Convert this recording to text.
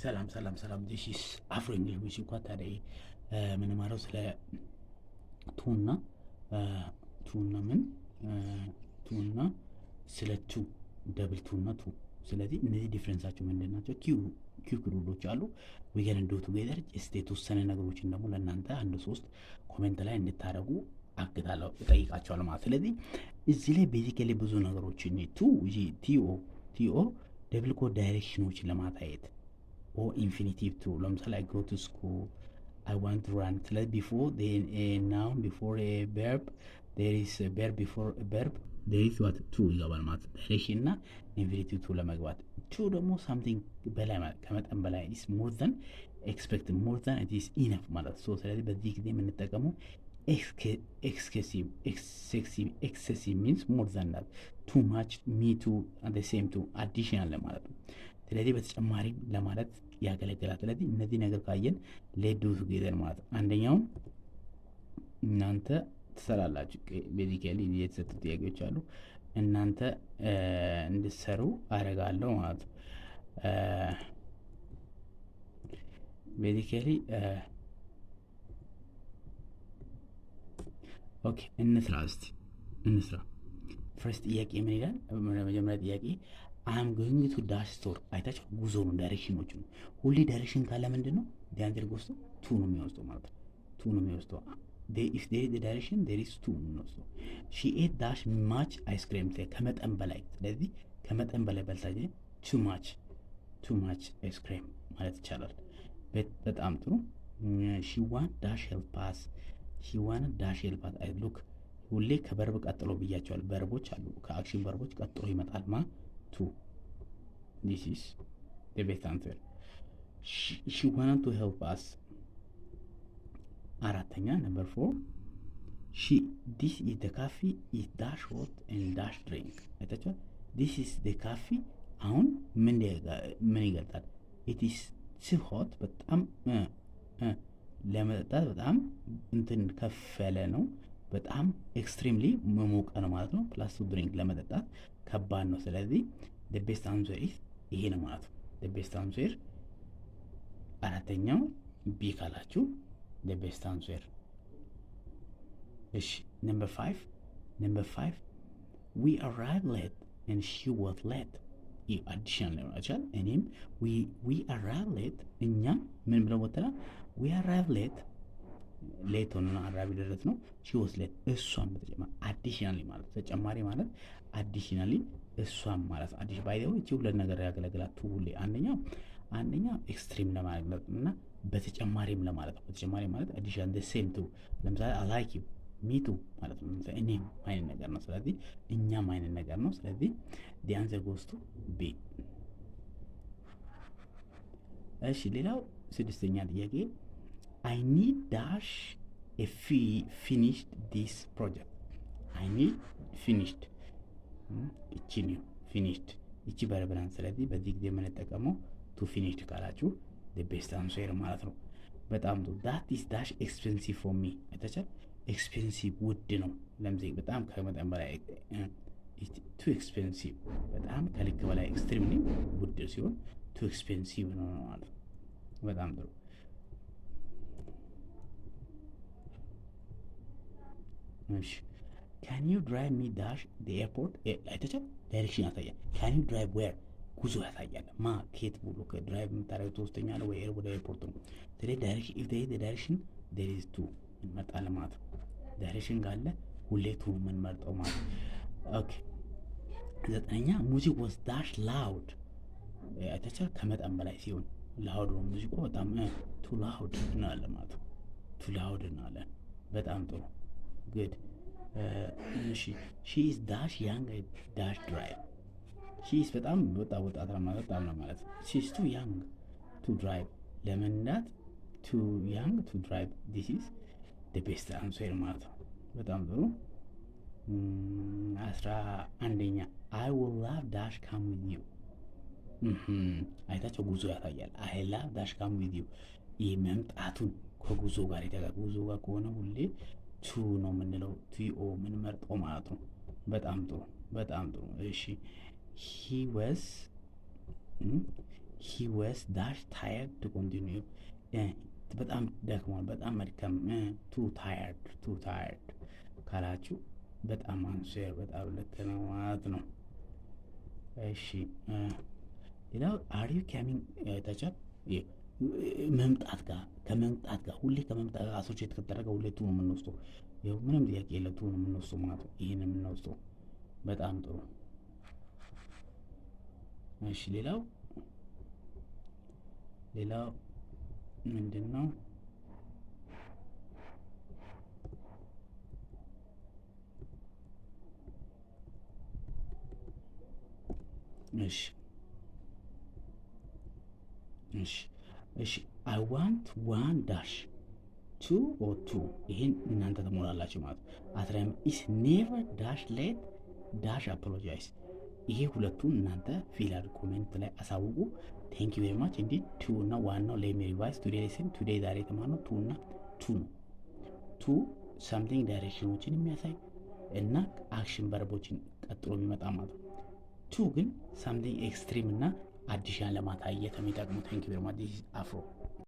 ሰላም ሰላም ሰላም ዲስ ኢዝ አፍሮ እንግሊሽ ዊዝ ዩ ታዲያ የምንማረው ስለ ቱና ቱና ምን ቱና ስለ ቱ ደብል ቱና ቱ። ስለዚህ እነዚህ ዲፍረንሳቸው ምንድን ናቸው? ኪው ሩሎች አሉ። ዊገን ዱ ቱጌዘር ጀስት የተወሰነ ነገሮችን ደግሞ ለእናንተ አንድ ሶስት ኮሜንት ላይ እንድታደርጉ አግታለሁ እጠይቃቸዋለሁ ማለት። ስለዚህ እዚህ ላይ ቤዚካሊ ብዙ ነገሮችን ቲኦ ደብል ኮድ ዳይሬክሽኖችን ለማታየት ኦ ኢንፊኒቲቭ ቱ ለምሳሌ አይ ጎ ቱ ስኩል አይ ዋንት ቱ ራን። ስለዚህ ቢፎር ናውን ቢፎር ቨርብ ዴር ኢዝ ቨርብ ቢፎር ቨርብ ዴር ኢዝ ዋት ቱ ይገባል ማለት ዳይሬክሽን እና ኢንፊኒቲቭ ቱ ለመግባት ቱ ደግሞ ሳምቲንግ በላይ ማለት ከመጠን በላይ ኢስ ሞር ዘን ኤክስፔክት ሞር ዘን ኢት ኢዝ ኢነፍ ማለት ሶ። ስለዚህ በዚህ ጊዜ የምንጠቀመው ኤክሴሲቭ ሚንስ ሞር ዘን ዳት ቱ ማች ሚ ቱ አት ሴም ቱ አዲሽናል ለማለት ነው። ስለዚህ በተጨማሪ ለማለት ያገለግላል። ስለዚህ እነዚህ ነገር ካየን ሌት ዱ ቱጌዘር ማለት ነው። አንደኛው እናንተ ትሰራላችሁ። ቤዚካሊ የተሰጡ ጥያቄዎች አሉ እናንተ እንድትሰሩ አደርጋለሁ ማለት ነው። ቤዚካሊ ኦኬ እንስራ። እስቲ እንስራ። ፈርስት ጥያቄ ምን ይላል? መጀመሪያ ጥያቄ አም ጎይንግ ቱ ዳሽ ስቶር። አይታችሁ ጉዞ ነው፣ ዳይሬክሽኖች ነው። ሁሌ ዳይሬክሽን ካለ ምንድን ነው ዲያንጀር ጎስቶ ቱ ነው የሚወስደው ማለት ነው። ቱ ነው የሚወስደው። ኢፍ ዴር ኢዝ ዳይሬክሽን ዴር ኢዝ ቱ ነው የሚወስደው። ሺ ኤት ዳሽ ማች አይስክሬም ከመጠን በላይ። ስለዚህ ከመጠን በላይ በልታች ቱ ማች አይስክሬም ማለት ይቻላል። በጣም ጥሩ። ሺ ዋን ዳሽ ሄልፓስ ሺዋን ዳሽ ሄልፓስ አይ ሉክ። ሁሌ ከበርብ ቀጥሎ ብያቸዋል። በርቦች አሉ ከአክሽን በርቦች ቀጥሎ ይመጣል ማ ቱ። ዲስ ኢዝ ዘ ቤስት አንሰር። ሺ ዋንት ቱ ሄልፕ አስ። አራተኛ ነምበር 4 ሺ ዲስ ኢዝ ዘ ካፌ ኢዝ ዳሽ ሆት ኤንድ ዳሽ ድሪንክ። አይታችኋል። ዲስ ኢዝ ዘ ካፌ አሁን ምን ይገልጣል? ኢት ኢዝ ቱ ሆት በጣም ለመጠጣት በጣም እንትን ከፍ ያለ ነው። በጣም ኤክስትሪምሊ መሞቀ ነው ማለት ነው። ፕላስ ቱ ድሪንክ ለመጠጣት ከባድ ነው። ስለዚህ the best answer is ይሄ ነው ማለት ነው። the best answer አራተኛው ቢ ካላችሁ the best answer። እሺ number 5 we arrived late and she was late። ይህ አዲሽናል ነው አይደል? እኔም we arrived late እኛ ምን ብለው ወጥተናል? we arrived late ሌት ሆነና አራቢ ደረስ ነው። she was late እሷም በተጨማሪ አዲሽናሊ ማለት ተጨማሪ ማለት አዲሽናሊ እሷም ማለት አዲሽ ባይደው እቺ ሁለት ነገር ያገለግላል። ቱ ሁሌ አንደኛ ኤክስትሪም ለማለት እና በተጨማሪም ለማለት ነው። በተጨማሪ ማለት አዲሽናል the same to ለምሳሌ I like you me too ማለት ነው። እኔም አይነት ነገር ነው። ስለዚህ እኛም አይነት ነገር ነው። ስለዚህ the answer goes to B። እሺ ሌላው ስድስተኛ ጥያቄ I need dash a finished this project። I need finished እቺ ነው finished እቺ በረብራን። ስለዚህ በዚህ ጊዜ የምንጠቀመው to finished ካላችሁ the best answer ማለት ነው። በጣም ጥሩ። that is dash expensive for me። አይታችኋል። ኤክስፔንሲቭ ውድ ነው። ለምሳሌ በጣም ከመጠን በላይ too expensive በጣም ከልክ በላይ extremely ውድ ሲሆን too expensive ነው ማለት ነው። በጣም ጥሩ። እሺ can you drive me dash the airport። አይታችኋል። ዳይሬክሽን ያሳያል። can you drive where ጉዞ ያሳያል። ከየት ብሎ ከድራይቭ የምታደርገው ተወስተኛ ነው ወይ ወደ ኤርፖርት ነው። ስለዚህ ዳይሬክሽን if there is the direction there is two እንመርጣለን ማለት ነው። ዳይሬክሽን ካለ ሁሌ ቱ የምንመርጠው ማለት ነው። ኦኬ ዘጠነኛ ሙዚክ was dash loud። አይታችኋል። ከመጠን በላይ ሲሆን ላውድ ነው ሙዚቃው በጣም too loud እንላለን ማለት ነው። too loud እንላለን። በጣም ጥሩ good። እሺ she is dash young dash drive። she is በጣም ወጣት ለማለት ነው ማለት ነው። she is too young to drive ለመንዳት too young to drive this is the best answer ማለት ነው። በጣም ጥሩ። 11ኛ I will love dash come with you። አይታቸው ጉዞ ያሳያል። I love dash come with you ይህ መምጣቱን ከጉዞ ጋር የተጋር ጉዞ ጋር ከሆነ ሁሌ ቱ ነው የምንለው ቲኦ ምን መርጠው ማለት ነው። በጣም ጥሩ። እሺ he ሂ ወስ ዳሽ ታየርድ ቱ ኮንቲኒዩ በጣም ደክሟል፣ በጣም መድከም። ቱ ታየርድ ካላችሁ በጣም አንሱር፣ በጣም ልክ ነው ማለት ነው። እሺ ሌላው አር ዩ ካሚንግ ተቻል መምጣት ጋር ሁሌ ከመምጣት ጋር አሶች የተከተረገ ሁሌ ቱ ነው የምንወስደው። ይኸው ምንም ጥያቄ የለ ቱ ነው የምንወስደው ማለት ነው። ይህን የምንወስደው በጣም ጥሩ። እሺ ሌላው ምንድን ነው? እሺ አይ ዋንት ዋን ዳሽ ቱ ኦር ቱ። ይሄን እናንተ ተሞላላችሁ ማለት ነው። አትራይም ኢስ ኔቨር ዳሽ ሌት ዳሽ አፖሎጃይዝ። ይሄ ሁለቱን እናንተ ፊል ኮሜንት ላይ አሳውቁ። ቴንክ ዩ ቬሪ ማች። እንዲህ ቱ እና ዋናው ሌሚ ሪቫይዝ ቱዴይ ሌሰን ቱዴይ ዛሬ የተማርነው ቱ እና ቱ ነው። ቱ ሳምቲንግ ዳይሬክሽኖችን የሚያሳይ እና አክሽን ቨርቦችን ቀጥሎ የሚመጣ ማለት ነው። ቱ ግን ሳምቲንግ ኤክስትሪም እና አዲሽን ለማሳየት የሚጠቅሙ። ቴንክ ዩ ቬሪ ማች። ዲስ ኢዝ አፍሮ